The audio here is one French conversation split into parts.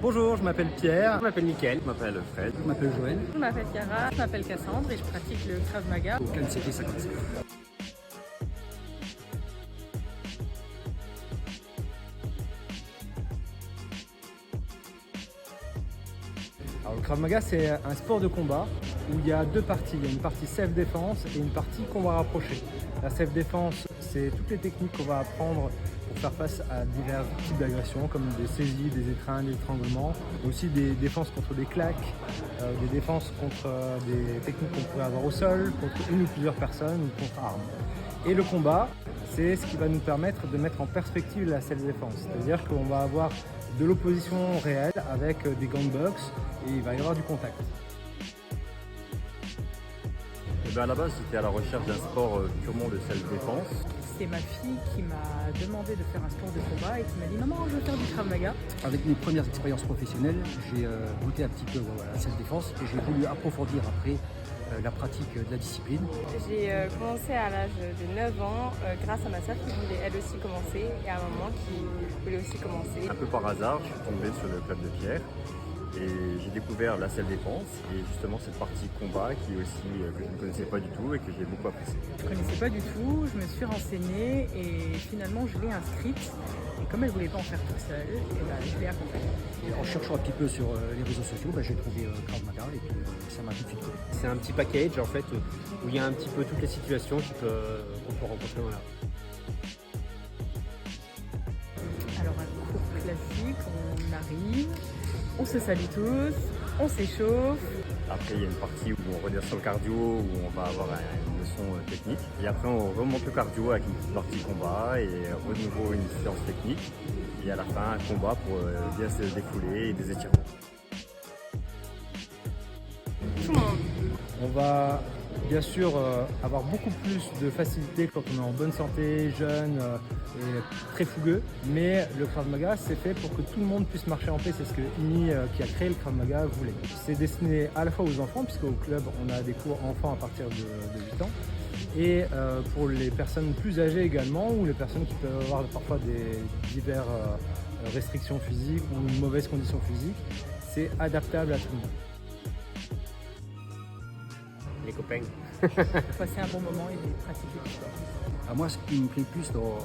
Bonjour, je m'appelle Pierre. Je m'appelle Mickaël. Je m'appelle Fred. Je m'appelle Joël. Je m'appelle Chiara. Je m'appelle Cassandre et je pratique le Krav Maga Au KMCT 55. Alors, le Krav Maga, c'est un sport de combat où il y a deux parties. Il y a une partie self-défense et une partie combat rapproché. La self-défense, c'est toutes les techniques qu'on va apprendre pour faire face à divers types d'agressions comme des saisies, des étreintes, des étranglements, mais aussi des défenses contre des claques, des défenses contre des techniques qu'on pourrait avoir au sol, contre une ou plusieurs personnes ou contre armes. Et le combat, c'est ce qui va nous permettre de mettre en perspective la self-défense. C'est-à-dire qu'on va avoir de l'opposition réelle avec des gants de boxe et il va y avoir du contact. À la base, j'étais à la recherche d'un sport purement de self-défense. C'est ma fille qui m'a demandé de faire un sport de combat et qui m'a dit maman, je veux faire du Krav Maga. Avec mes premières expériences professionnelles, j'ai goûté un petit peu à la self-défense et j'ai voulu approfondir après la pratique de la discipline. J'ai commencé à l'âge de 9 ans grâce à ma soeur qui voulait elle aussi commencer et à maman qui voulait aussi commencer. Un peu par hasard, je suis tombé sur le club de Pierre et j'ai découvert la self-défense et justement cette partie combat qui aussi que je ne connaissais pas du tout et que j'ai beaucoup apprécié. Je ne connaissais pas du tout, je me suis renseignée et finalement je l'ai inscrite. Et comme elle ne voulait pas en faire toute seule, je l'ai accompagnée. Et en cherchant un petit peu sur les réseaux sociaux, j'ai trouvé Krav Maga et puis ça m'a tout de suite collé. C'est un petit package en fait où il y a un petit peu toutes les situations qu'on peut rencontrer dans la rue. Alors un cours classique, on arrive, on se salue tous, on s'échauffe. Après, il y a une partie où on revient sur le cardio, où on va avoir une leçon technique. Et après, on remonte le cardio avec une petite partie combat et de nouveau une séance technique. Et à la fin, un combat pour bien se défouler et des étirements. Tout le monde. On va bien sûr avoir beaucoup plus de facilité quand on est en bonne santé, jeune et très fougueux. Mais le Krav Maga, c'est fait pour que tout le monde puisse marcher en paix. C'est ce que Imi, qui a créé le Krav Maga, voulait. C'est destiné à la fois aux enfants, puisqu'au club, on a des cours enfants à partir de 8 ans. Et pour les personnes plus âgées également, ou les personnes qui peuvent avoir parfois des diverses restrictions physiques ou une mauvaise condition physique, c'est adaptable à tout le monde. Les copains. Passer un bon moment et pratiquer du sport. À moi, ce qui me plaît plus dans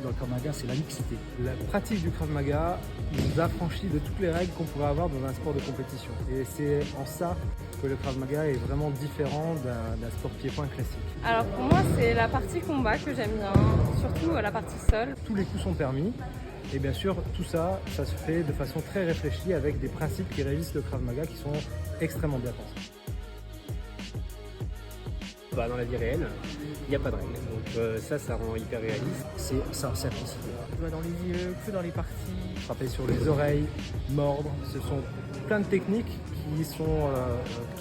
le Krav Maga, c'est la mixité. La pratique du Krav Maga nous affranchit de toutes les règles qu'on pourrait avoir dans un sport de compétition. Et c'est en ça que le Krav Maga est vraiment différent d'un sport pied-point classique. Alors pour moi c'est la partie combat que j'aime bien, surtout la partie sol. Tous les coups sont permis. Et bien sûr, tout ça, ça se fait de façon très réfléchie avec des principes qui régissent le Krav Maga qui sont extrêmement bien pensés. Dans la vie réelle, il n'y a pas de règles. Donc ça rend hyper réaliste. C'est sa simplicité. Doigts dans les yeux, coups dans les parties. Frapper sur les oreilles, mordre, ce sont plein de techniques qui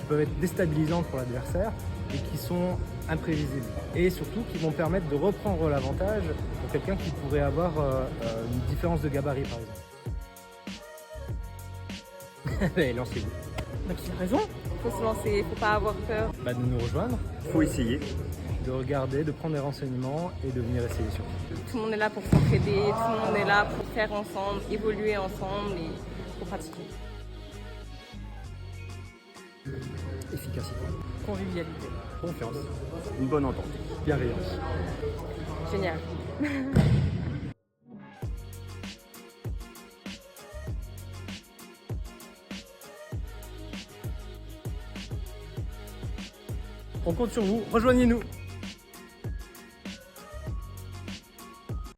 peuvent être déstabilisantes pour l'adversaire et qui sont imprévisibles. Et surtout qui vont permettre de reprendre l'avantage pour quelqu'un qui pourrait avoir une différence de gabarit par exemple. Et lancez-vous. Donc il a raison. Faut se lancer, faut pas avoir peur. De nous rejoindre, Il faut essayer. de regarder, de prendre des renseignements et de venir essayer surtout. Tout le monde est là pour s'entraider, tout le monde est là pour faire ensemble, évoluer ensemble et pour pratiquer. Efficacité. Convivialité. Confiance. Une bonne entente. Bienveillance. Génial. On compte sur vous, rejoignez-nous!